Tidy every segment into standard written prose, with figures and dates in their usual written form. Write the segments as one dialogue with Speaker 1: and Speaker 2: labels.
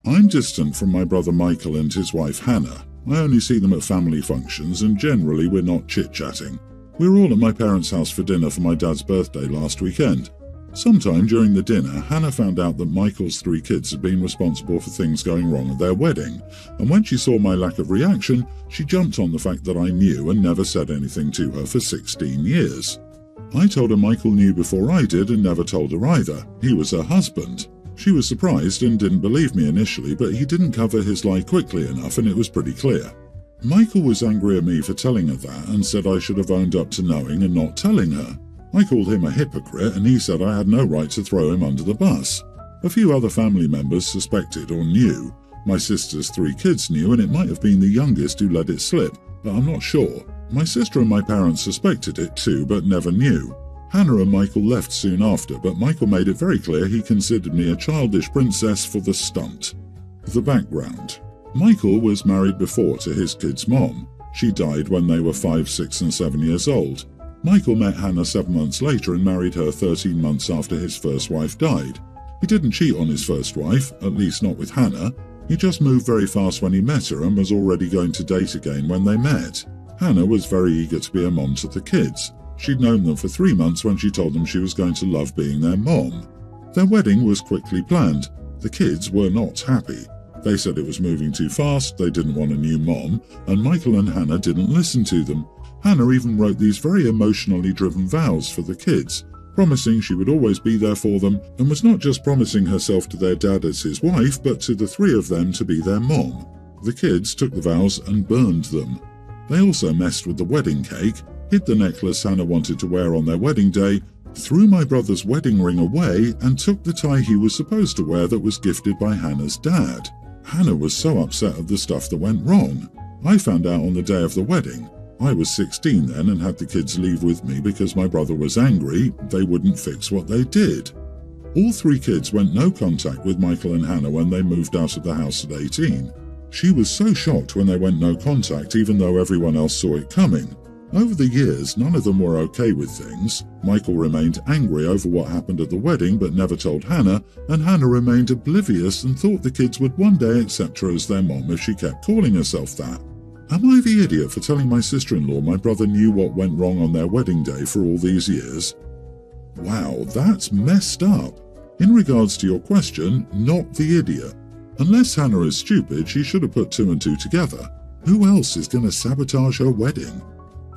Speaker 1: I'm distant from my brother Michael and his wife Hannah. I only see them at family functions and generally we're not chit-chatting. We were all at my parents' house for dinner for my dad's birthday last weekend. Sometime during the dinner, Hannah found out that Michael's 3 kids had been responsible for things going wrong at their wedding, and when she saw my lack of reaction, she jumped on the fact that I knew and never said anything to her for 16 years. I told her Michael knew before I did and never told her either. He was her husband. She was surprised and didn't believe me initially, but he didn't cover his lie quickly enough and it was pretty clear. Michael was angry at me for telling her that and said I should have owned up to knowing and not telling her. I called him a hypocrite and he said I had no right to throw him under the bus. A few other family members suspected or knew. My sister's 3 kids knew and it might have been the youngest who let it slip, but I'm not sure. My sister and my parents suspected it too, but never knew. Hannah and Michael left soon after, but Michael made it very clear he considered me a childish princess for the stunt. The background. Michael was married before to his kids' mom. She died when they were 5, 6 and 7 years old. Michael met Hannah 7 months later and married her 13 months after his first wife died. He didn't cheat on his first wife, at least not with Hannah. He just moved very fast when he met her and was already going to date again when they met. Hannah was very eager to be a mom to the kids. She'd known them for 3 months when she told them she was going to love being their mom. Their wedding was quickly planned. The kids were not happy. They said it was moving too fast, they didn't want a new mom, and Michael and Hannah didn't listen to them. Hannah even wrote these very emotionally driven vows for the kids, promising she would always be there for them, and was not just promising herself to their dad as his wife, but to the 3 of them to be their mom. The kids took the vows and burned them. They also messed with the wedding cake, hid the necklace Hannah wanted to wear on their wedding day, threw my brother's wedding ring away, and took the tie he was supposed to wear that was gifted by Hannah's dad. Hannah was so upset of the stuff that went wrong. I found out on the day of the wedding. I was 16 then and had the kids leave with me because my brother was angry they wouldn't fix what they did. All 3 kids went no contact with Michael and Hannah when they moved out of the house at 18. She was so shocked when they went no contact even though everyone else saw it coming. Over the years, none of them were okay with things. Michael remained angry over what happened at the wedding but never told Hannah, and Hannah remained oblivious and thought the kids would one day accept her as their mom if she kept calling herself that. Am I the idiot for telling my sister-in-law my brother knew what went wrong on their wedding day for all these years? Wow, that's messed up. In regards to your question, not the idiot. Unless Hannah is stupid, she should have put 2 and 2 together. Who else is going to sabotage her wedding?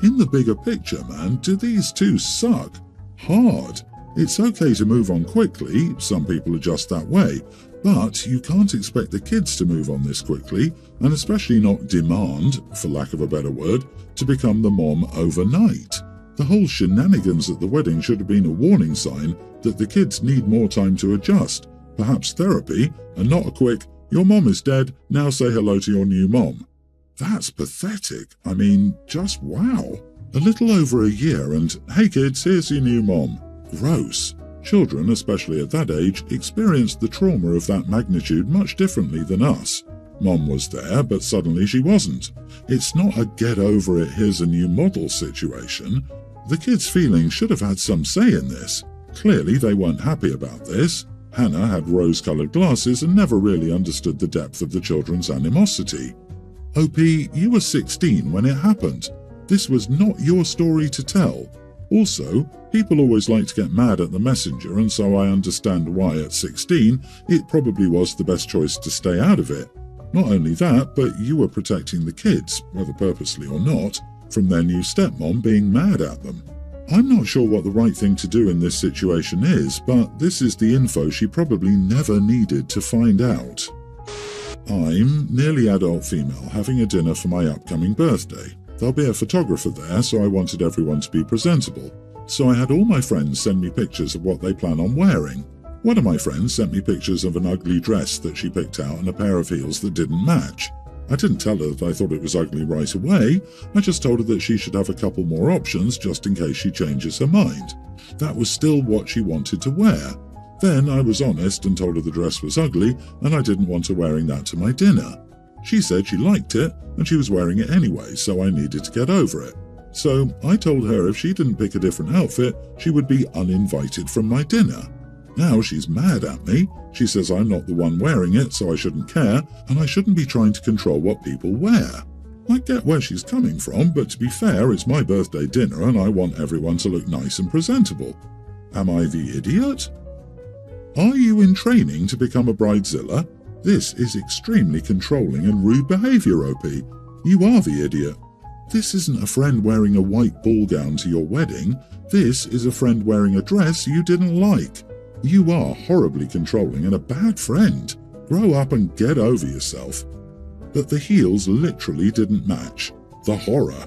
Speaker 1: In the bigger picture, man, do these 2 suck? Hard. It's okay to move on quickly, some people are just that way, but you can't expect the kids to move on this quickly, and especially not demand, for lack of a better word, to become the mom overnight. The whole shenanigans at the wedding should have been a warning sign that the kids need more time to adjust, perhaps therapy, and not a quick, your mom is dead, now say hello to your new mom. That's pathetic. I mean, just wow. A little over a year and, hey kids, here's your new mom. Gross. Children, especially at that age, experienced the trauma of that magnitude much differently than us. Mom was there, but suddenly she wasn't. It's not a get over it, here's a new model situation. The kids' feelings should have had some say in this. Clearly they weren't happy about this. Hannah had rose-coloured glasses and never really understood the depth of the children's animosity. OP, you were 16 when it happened. This was not your story to tell. Also, people always like to get mad at the messenger, and so I understand why at 16 it probably was the best choice to stay out of it. Not only that, but you were protecting the kids, whether purposely or not, from their new stepmom being mad at them. I'm not sure what the right thing to do in this situation is, but this is the info she probably never needed to find out. I'm nearly adult female having a dinner for my upcoming birthday. There'll be a photographer there, so I wanted everyone to be presentable. So I had all my friends send me pictures of what they plan on wearing. One of my friends sent me pictures of an ugly dress that she picked out and a pair of heels that didn't match. I didn't tell her that I thought it was ugly right away, I just told her that she should have a couple more options just in case she changes her mind. That was still what she wanted to wear. Then I was honest and told her the dress was ugly and I didn't want her wearing that to my dinner. She said she liked it and she was wearing it anyway, so I needed to get over it. So I told her if she didn't pick a different outfit, she would be uninvited from my dinner. Now she's mad at me. She says I'm not the one wearing it, so I shouldn't care, and I shouldn't be trying to control what people wear. I get where she's coming from, but to be fair, it's my birthday dinner and I want everyone to look nice and presentable. Am I the idiot? Are you in training to become a bridezilla? This is extremely controlling and rude behaviour, OP. You are the idiot. This isn't a friend wearing a white ball gown to your wedding. This is a friend wearing a dress you didn't like. You are horribly controlling and a bad friend. Grow up and get over yourself. But the heels literally didn't match. The horror.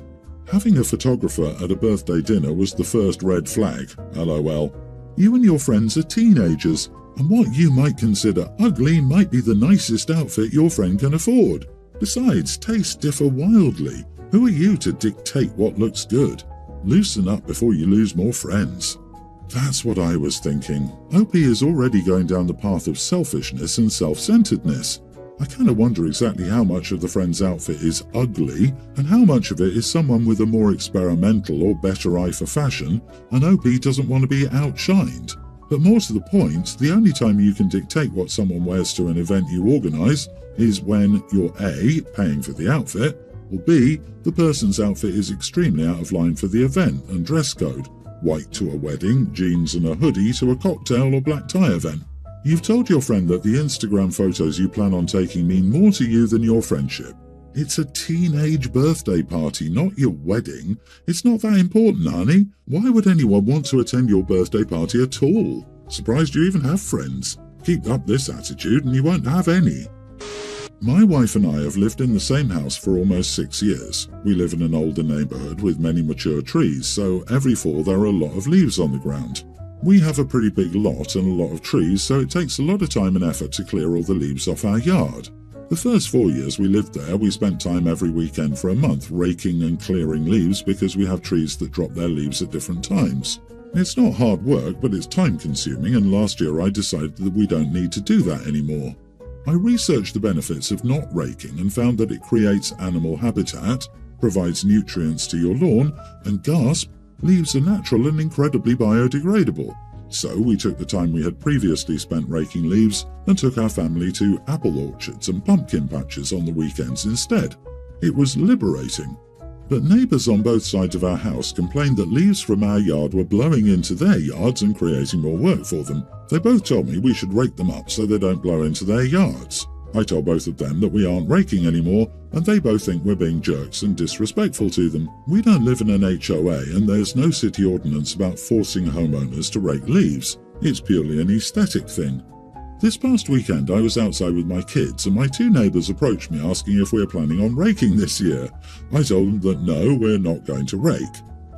Speaker 1: Having a photographer at a birthday dinner was the first red flag. LOL. You and your friends are teenagers, and what you might consider ugly might be the nicest outfit your friend can afford. Besides, tastes differ wildly. Who are you to dictate what looks good? Loosen up before you lose more friends. That's what I was thinking. OP is already going down the path of selfishness and self-centeredness. I kind of wonder exactly how much of the friend's outfit is ugly and how much of it is someone with a more experimental or better eye for fashion, and OP doesn't want to be outshined. But more to the point, the only time you can dictate what someone wears to an event you organise is when you're A, paying for the outfit, or B, the person's outfit is extremely out of line for the event and dress code. White to a wedding, jeans and a hoodie to a cocktail or black tie event. You've told your friend that the Instagram photos you plan on taking mean more to you than your friendship. It's a teenage birthday party, not your wedding. It's not that important, honey. Why would anyone want to attend your birthday party at all? Surprised you even have friends. Keep up this attitude and you won't have any. My wife and I have lived in the same house for almost 6 years. We live in an older neighbourhood with many mature trees, so every fall there are a lot of leaves on the ground. We have a pretty big lot and a lot of trees, so it takes a lot of time and effort to clear all the leaves off our yard. The first 4 years we lived there, we spent time every weekend for a month raking and clearing leaves because we have trees that drop their leaves at different times. It's not hard work, but it's time consuming, and last year I decided that we don't need to do that anymore. I researched the benefits of not raking and found that it creates animal habitat, provides nutrients to your lawn, and gasp, leaves are natural and incredibly biodegradable. So we took the time we had previously spent raking leaves and took our family to apple orchards and pumpkin patches on the weekends instead. It was liberating. But neighbours on both sides of our house complained that leaves from our yard were blowing into their yards and creating more work for them. They both told me we should rake them up so they don't blow into their yards. I told both of them that we aren't raking anymore, and they both think we're being jerks and disrespectful to them. We don't live in an HOA, and there's no city ordinance about forcing homeowners to rake leaves. It's purely an aesthetic thing. This past weekend I was outside with my kids, and my two neighbours approached me asking if we're planning on raking this year. I told them that no, we're not going to rake.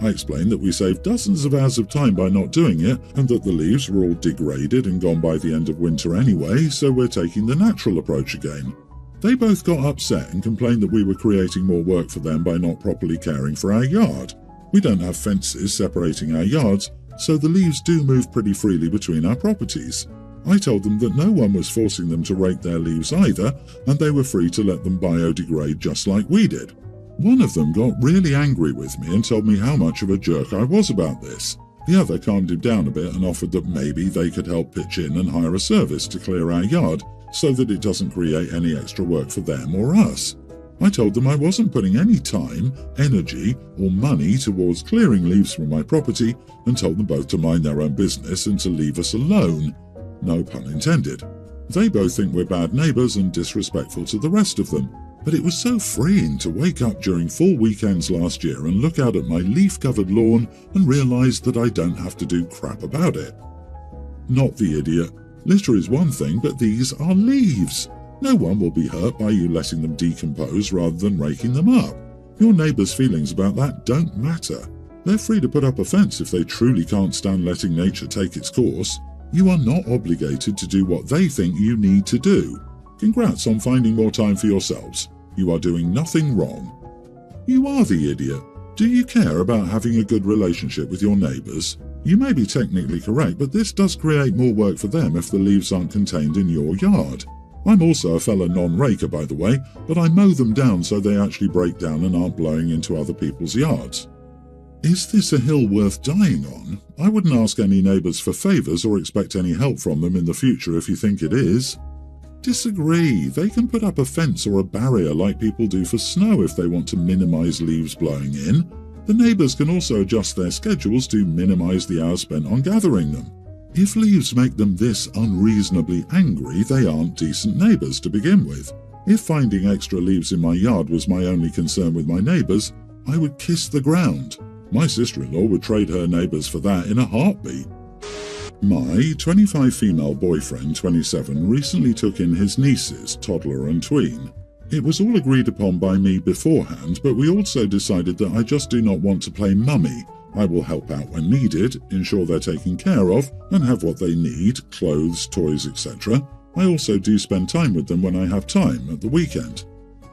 Speaker 1: I explained that we saved dozens of hours of time by not doing it, and that the leaves were all degraded and gone by the end of winter anyway, so we're taking the natural approach again. They both got upset and complained that we were creating more work for them by not properly caring for our yard. We don't have fences separating our yards, so the leaves do move pretty freely between our properties. I told them that no one was forcing them to rake their leaves either, and they were free to let them biodegrade just like we did. One of them got really angry with me and told me how much of a jerk I was about this. The other calmed him down a bit and offered that maybe they could help pitch in and hire a service to clear our yard so that it doesn't create any extra work for them or us. I told them I wasn't putting any time, energy, or money towards clearing leaves from my property and told them both to mind their own business and to leave us alone. No pun intended. They both think we're bad neighbours and disrespectful to the rest of them. But it was so freeing to wake up during full weekends last year and look out at my leaf-covered lawn and realise that I don't have to do crap about it. Not the idiot. Litter is one thing, but these are leaves. No one will be hurt by you letting them decompose rather than raking them up. Your neighbour's feelings about that don't matter. They're free to put up a fence if they truly can't stand letting nature take its course. You are not obligated to do what they think you need to do. Congrats on finding more time for yourselves. You are doing nothing wrong. You are the idiot. Do you care about having a good relationship with your neighbours? You may be technically correct, but this does create more work for them if the leaves aren't contained in your yard. I'm also a fellow non-raker, by the way, but I mow them down so they actually break down and aren't blowing into other people's yards. Is this a hill worth dying on? I wouldn't ask any neighbours for favours or expect any help from them in the future if you think it is. Disagree. They can put up a fence or a barrier like people do for snow if they want to minimise leaves blowing in. The neighbours can also adjust their schedules to minimise the hours spent on gathering them. If leaves make them this unreasonably angry, they aren't decent neighbours to begin with. If finding extra leaves in my yard was my only concern with my neighbours, I would kiss the ground. My sister-in-law would trade her neighbours for that in a heartbeat. My 25 female boyfriend, 27, recently took in his nieces, toddler and tween. It was all agreed upon by me beforehand, but we also decided that I just do not want to play mummy. I will help out when needed, ensure they're taken care of, and have what they need, clothes, toys, etc. I also do spend time with them when I have time, at the weekend.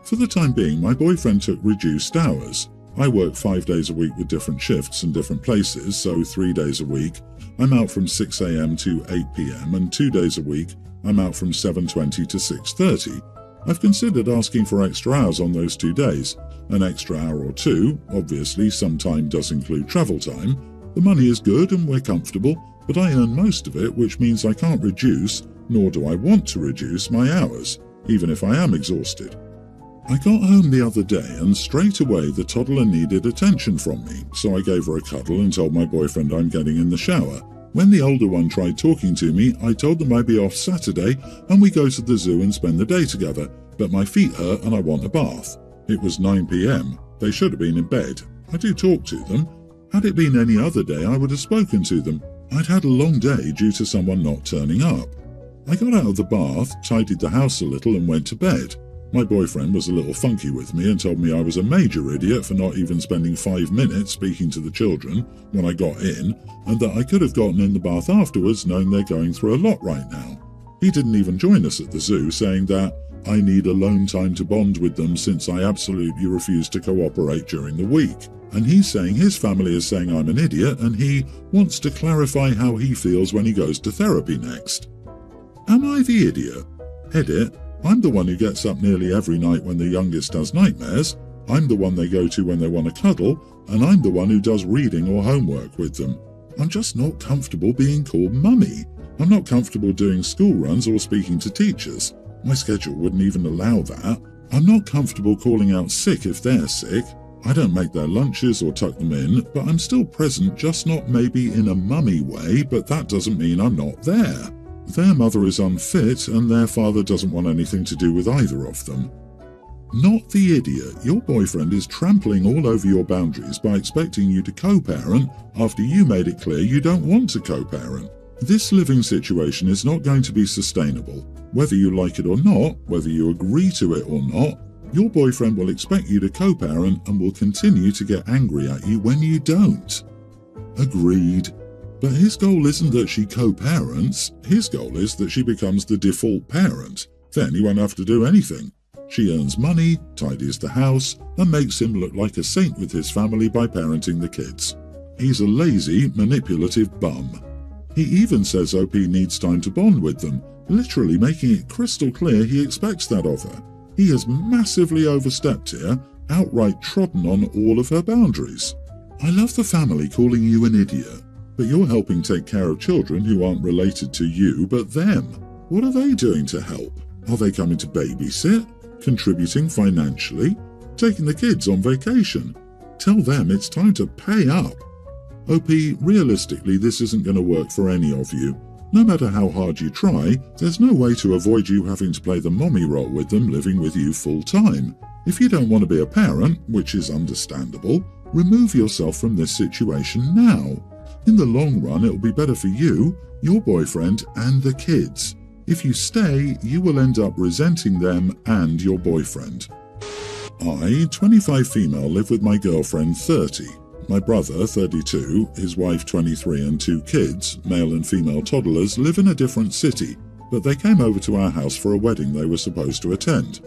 Speaker 1: For the time being, my boyfriend took reduced hours. I work 5 days a week with different shifts and different places, so 3 days a week. I'm out from 6 a.m. to 8 p.m. and 2 days a week I'm out from 7:20 to 6:30. I've considered asking for extra hours on those 2 days. An extra hour or two, obviously some time does include travel time. The money is good and we're comfortable, but I earn most of it, which means I can't reduce, nor do I want to reduce my hours, even if I am exhausted. I got home the other day and straight away the toddler needed attention from me, so I gave her a cuddle and told my boyfriend I'm getting in the shower. When the older one tried talking to me, I told them I'd be off Saturday and we go to the zoo and spend the day together, but my feet hurt and I want a bath. It was 9 p.m. They should have been in bed. I do talk to them. Had it been any other day, I would have spoken to them. I'd had a long day due to someone not turning up. I got out of the bath, tidied the house a little and went to bed. My boyfriend was a little funky with me and told me I was a major idiot for not even spending 5 minutes speaking to the children when I got in, and that I could have gotten in the bath afterwards knowing they're going through a lot right now. He didn't even join us at the zoo, saying that I need alone time to bond with them since I absolutely refuse to cooperate during the week. And he's saying his family is saying I'm an idiot and he wants to clarify how he feels when he goes to therapy next. Am I the idiot? Edit. I'm the one who gets up nearly every night when the youngest does nightmares, I'm the one they go to when they want to cuddle, and I'm the one who does reading or homework with them. I'm just not comfortable being called mummy. I'm not comfortable doing school runs or speaking to teachers. My schedule wouldn't even allow that. I'm not comfortable calling out sick if they're sick. I don't make their lunches or tuck them in, but I'm still present, just not maybe in a mummy way, but that doesn't mean I'm not there. Their mother is unfit and their father doesn't want anything to do with either of them. Not the idiot. Your boyfriend is trampling all over your boundaries by expecting you to co-parent after you made it clear you don't want to co-parent. This living situation is not going to be sustainable. Whether you like it or not, whether you agree to it or not, your boyfriend will expect you to co-parent and will continue to get angry at you when you don't. Agreed. But his goal isn't that she co-parents, his goal is that she becomes the default parent. Then he won't have to do anything. She earns money, tidies the house, and makes him look like a saint with his family by parenting the kids. He's a lazy, manipulative bum. He even says OP needs time to bond with them, literally making it crystal clear he expects that of her. He has massively overstepped here, outright trodden on all of her boundaries. I love the family calling you an idiot. But you're helping take care of children who aren't related to you but them. What are they doing to help? Are they coming to babysit? Contributing financially? Taking the kids on vacation? Tell them it's time to pay up. OP, realistically this isn't going to work for any of you. No matter how hard you try, there's no way to avoid you having to play the mommy role with them living with you full time. If you don't want to be a parent, which is understandable, remove yourself from this situation now. In the long run, it'll be better for you, your boyfriend, and the kids. If you stay, you will end up resenting them and your boyfriend. I, 25 female, live with my girlfriend, 30. My brother, 32, his wife, 23, and 2 kids, male and female toddlers, live in a different city, but they came over to our house for a wedding they were supposed to attend.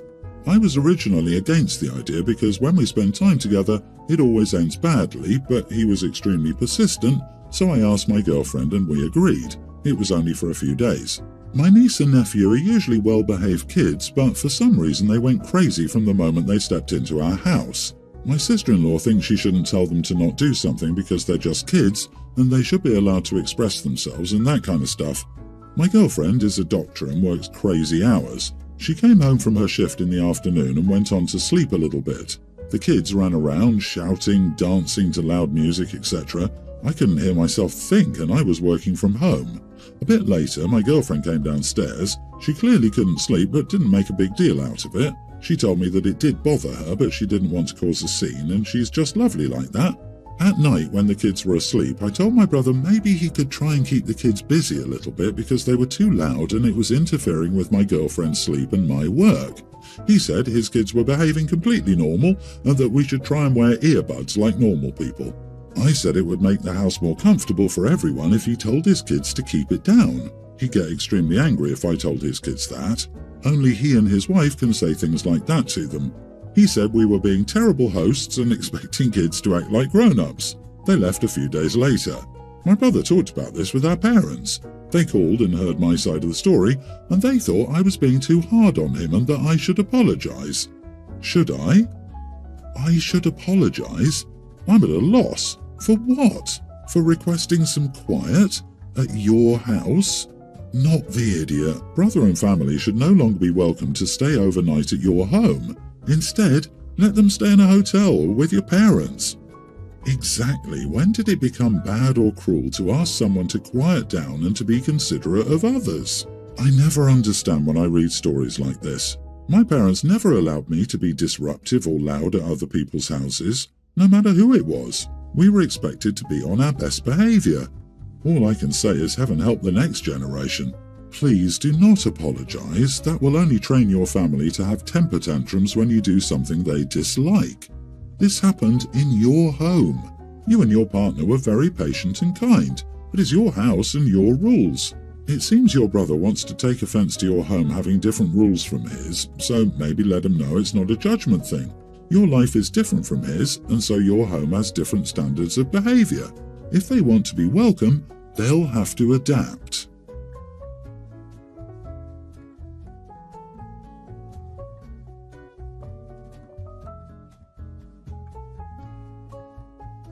Speaker 1: I was originally against the idea because when we spend time together, it always ends badly, but he was extremely persistent, so I asked my girlfriend and we agreed. It was only for a few days. My niece and nephew are usually well-behaved kids, but for some reason they went crazy from the moment they stepped into our house. My sister-in-law thinks she shouldn't tell them to not do something because they're just kids and they should be allowed to express themselves and that kind of stuff. My girlfriend is a doctor and works crazy hours. She came home from her shift in the afternoon and went on to sleep a little bit. The kids ran around, shouting, dancing to loud music, etc. I couldn't hear myself think and I was working from home. A bit later, my girlfriend came downstairs. She clearly couldn't sleep but didn't make a big deal out of it. She told me that it did bother her, but she didn't want to cause a scene, and she's just lovely like that. At night, when the kids were asleep, I told my brother maybe he could try and keep the kids busy a little bit because they were too loud and it was interfering with my girlfriend's sleep and my work. He said his kids were behaving completely normal and that we should try and wear earbuds like normal people. I said it would make the house more comfortable for everyone if he told his kids to keep it down. He'd get extremely angry if I told his kids that. Only he and his wife can say things like that to them. He said we were being terrible hosts and expecting kids to act like grown-ups. They left a few days later. My brother talked about this with our parents. They called and heard my side of the story, and they thought I was being too hard on him and that I should apologize. Should I? I should apologize? I'm at a loss. For what? For requesting some quiet? At your house? Not the idiot. Brother and family should no longer be welcome to stay overnight at your home. Instead, let them stay in a hotel or with your parents. Exactly. When did it become bad or cruel to ask someone to quiet down and to be considerate of others? I never understand when I read stories like this. My parents never allowed me to be disruptive or loud at other people's houses, no matter who it was. We were expected to be on our best behavior. All I can say is heaven help the next generation. Please do not apologize. That will only train your family to have temper tantrums when you do something they dislike. This happened in your home. You and your partner were very patient and kind. It is your house and your rules. It seems your brother wants to take offense to your home having different rules from his, so maybe let him know it's not a judgment thing. Your life is different from his, and so your home has different standards of behavior. If they want to be welcome, they'll have to adapt.